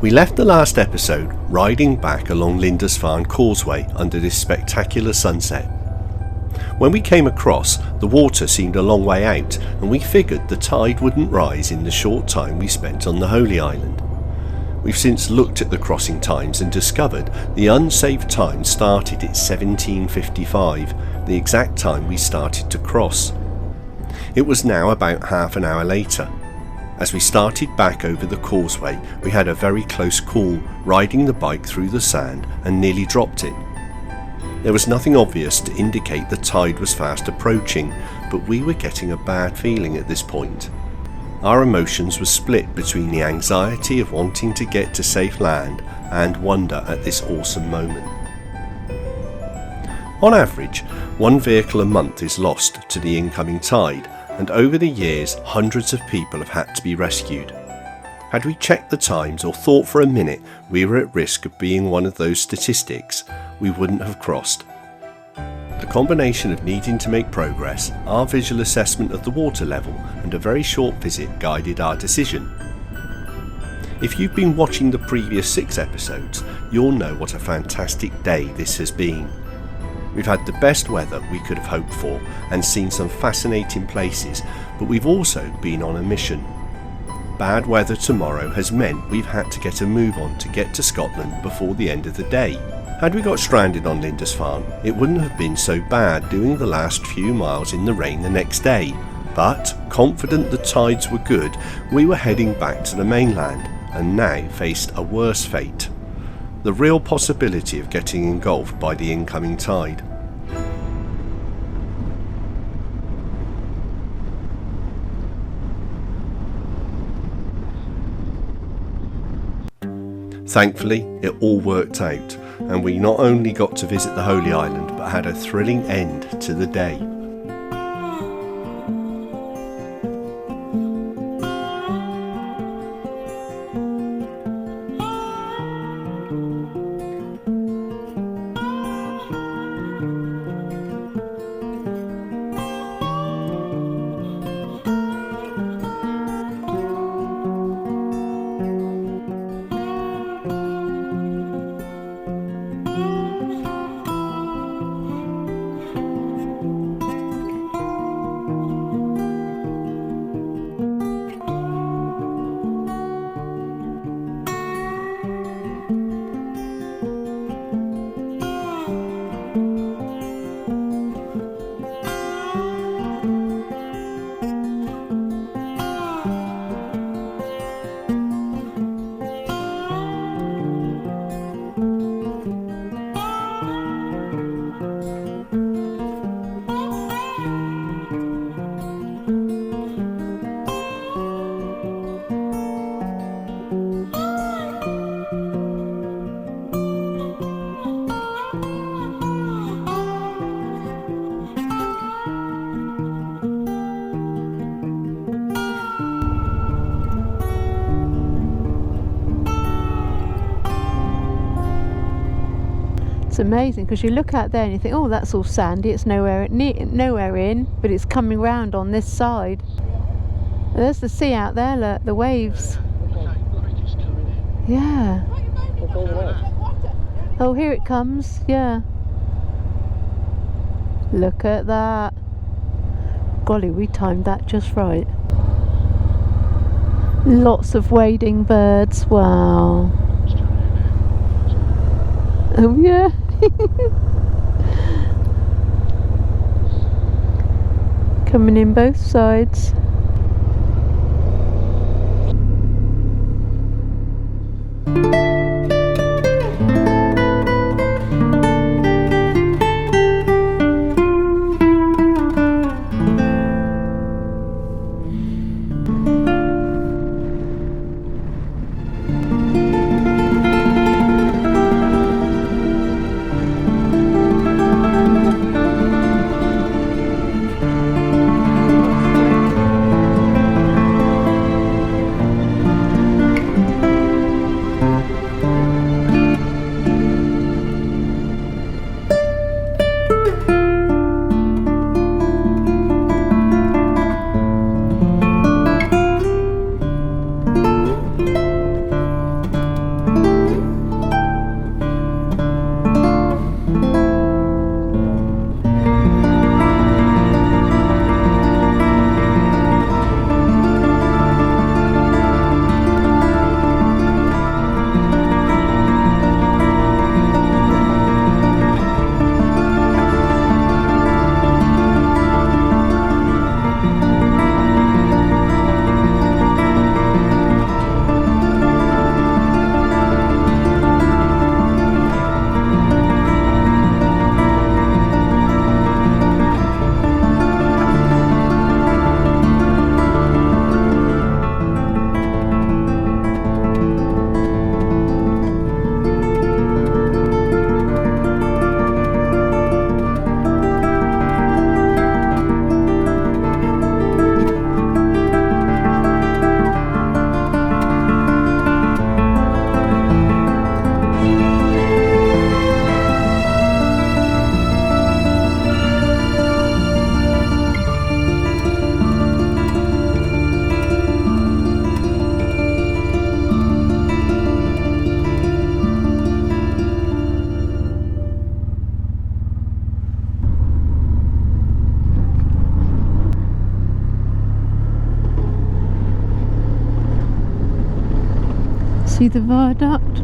We left the last episode riding back along Lindisfarne Causeway under this spectacular sunset. When we came across, the water seemed a long way out, and we figured the tide wouldn't rise in the short time we spent on the Holy Island. We've since looked at the crossing times and discovered the unsafe time started at 17:55, the exact time we started to cross. It was now about half an hour later. As we started back over the causeway, we had a very close call, riding the bike through the sand and nearly dropped it. There was nothing obvious to indicate the tide was fast approaching, but we were getting a bad feeling at this point. Our emotions were split between the anxiety of wanting to get to safe land and wonder at this awesome moment. On average, one vehicle a month is lost to the incoming tide, and over the years hundreds of people have had to be rescued. Had we checked the times or thought for a minute we were at risk of being one of those statistics, we wouldn't have crossed. The combination of needing to make progress, our visual assessment of the water level, and a very short visit guided our decision. If you've been watching the previous 6 episodes, you'll know what a fantastic day this has been. We've had the best weather we could have hoped for and seen some fascinating places, but we've also been on a mission. Bad weather tomorrow has meant we've had to get a move on to get to Scotland before the end of the day. Had we got stranded on Lindisfarne, it wouldn't have been so bad doing the last few miles in the rain the next day, but confident the tides were good, we were heading back to the mainland and now faced a worse fate: the real possibility of getting engulfed by the incoming tide. Thankfully, it all worked out, and we not only got to visit the Holy Island, but had a thrilling end to the day. It's amazing because you look out there and you think, oh, that's all sandy, it's nowhere in, but it's coming round on this side. There's the sea out there, look, the waves. Yeah. Oh, here it comes, yeah. Look at that. Golly, we timed that just right. Lots of wading birds, wow. Oh yeah. Coming in both sides. see the viaduct.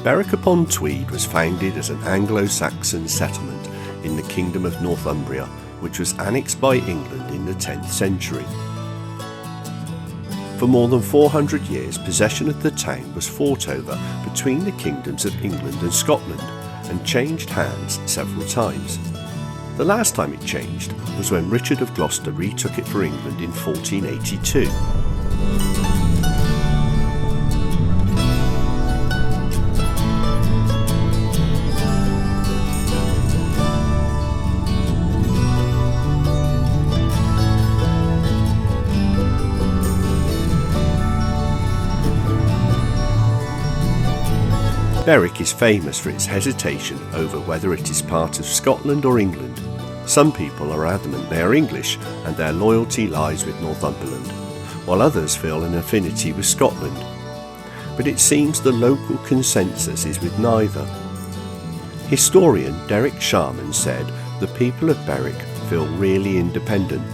Berwick-upon-Tweed was founded as an Anglo-Saxon settlement in the Kingdom of Northumbria, which was annexed by England in the 10th century. For more than 400 years, possession of the town was fought over between the kingdoms of England and Scotland and changed hands several times. The last time it changed was when Richard of Gloucester retook it for England in 1482. Berwick is famous for its hesitation over whether it is part of Scotland or England. Some people are adamant they are English and their loyalty lies with Northumberland, while others feel an affinity with Scotland. But it seems the local consensus is with neither. Historian Derek Sharman said the people of Berwick feel really independent.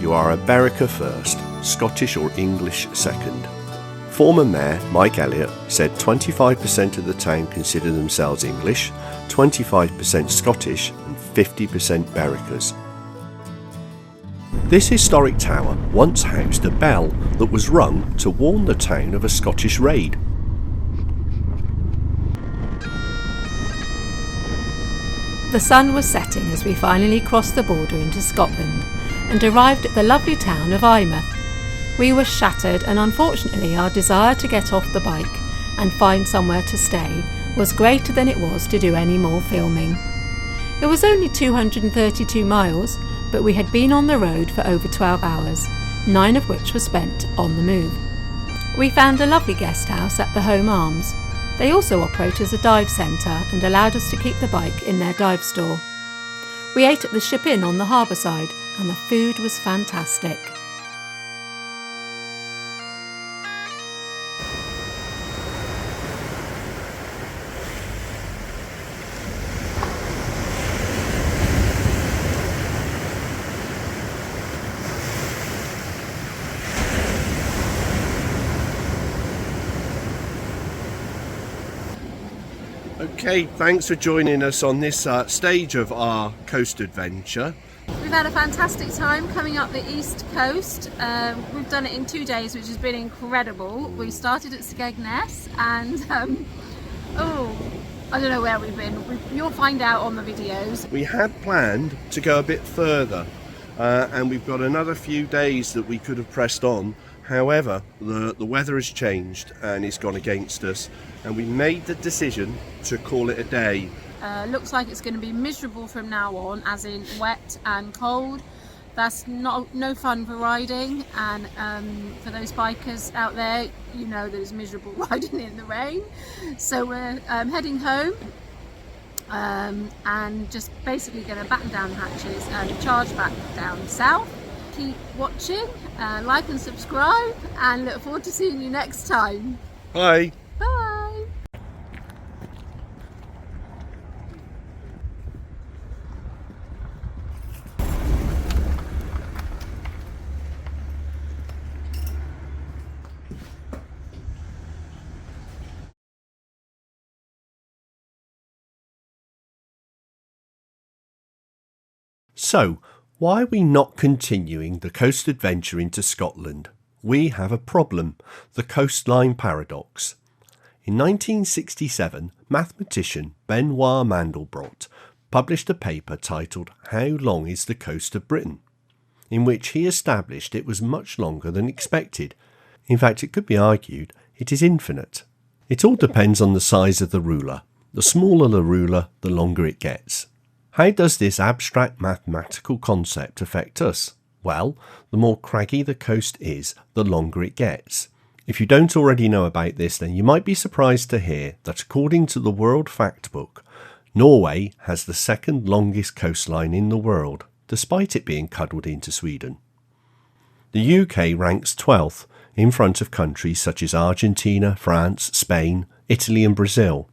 You are a Berwicker first, Scottish or English second. Former Mayor Mike Elliott said 25% of the town consider themselves English, 25% Scottish and 50% Berwickers. This historic tower once housed a bell that was rung to warn the town of a Scottish raid. The sun was setting as we finally crossed the border into Scotland and arrived at the lovely town of Eyemouth. We were shattered, and unfortunately our desire to get off the bike and find somewhere to stay was greater than it was to do any more filming. It was only 232 miles, but we had been on the road for over 12 hours, 9 of which were spent on the move. We found a lovely guest house at the Home Arms. They also operate as a dive centre and allowed us to keep the bike in their dive store. We ate at the Ship Inn on the harbour side, and the food was fantastic. Okay, thanks for joining us on this stage of our coast adventure. We've had a fantastic time coming up the east coast. We've done it in 2 days, which has been incredible. We started at Skegness and I don't know where we've been. You'll find out on the videos. We had planned to go a bit further and we've got another few days that we could have pressed on. However, the weather has changed and it's gone against us, and we made the decision to call it a day. Looks like it's going to be miserable from now on, as in wet and cold. That's no fun for riding, and for those bikers out there, you know that it's miserable riding in the rain. So we're heading home and just basically going to batten down the hatches and charge back down south. Keep watching, like and subscribe, and look forward to seeing you next time. Bye. Bye. So, why are we not continuing the coast adventure into Scotland? We have a problem, the coastline paradox. In 1967, mathematician Benoit Mandelbrot published a paper titled How Long is the Coast of Britain?, in which he established it was much longer than expected. In fact, it could be argued it is infinite. It all depends on the size of the ruler. The smaller the ruler, the longer it gets. How does this abstract mathematical concept affect us? Well, the more craggy the coast is, the longer it gets. If you don't already know about this, then you might be surprised to hear that according to the World Factbook, Norway has the second longest coastline in the world, despite it being cuddled into Sweden. The UK ranks 12th, in front of countries such as Argentina, France, Spain, Italy and Brazil.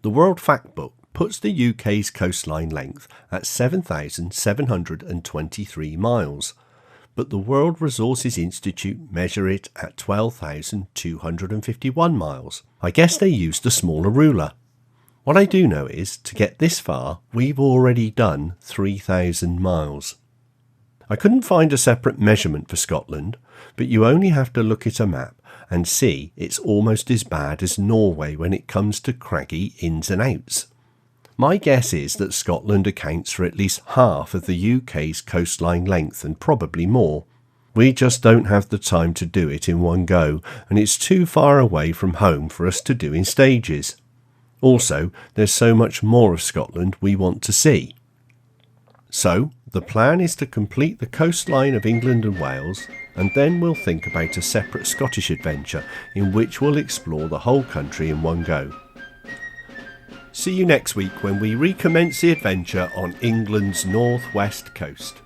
The World Factbook puts the UK's coastline length at 7,723 miles, but the World Resources Institute measure it at 12,251 miles. I guess they used a smaller ruler. What I do know is, to get this far, we've already done 3,000 miles. I couldn't find a separate measurement for Scotland, but you only have to look at a map and see it's almost as bad as Norway when it comes to craggy ins and outs. My guess is that Scotland accounts for at least half of the UK's coastline length and probably more. We just don't have the time to do it in one go, and it's too far away from home for us to do in stages. Also, there's so much more of Scotland we want to see. So, the plan is to complete the coastline of England and Wales, and then we'll think about a separate Scottish adventure in which we'll explore the whole country in one go. See you next week when we recommence the adventure on England's northwest coast.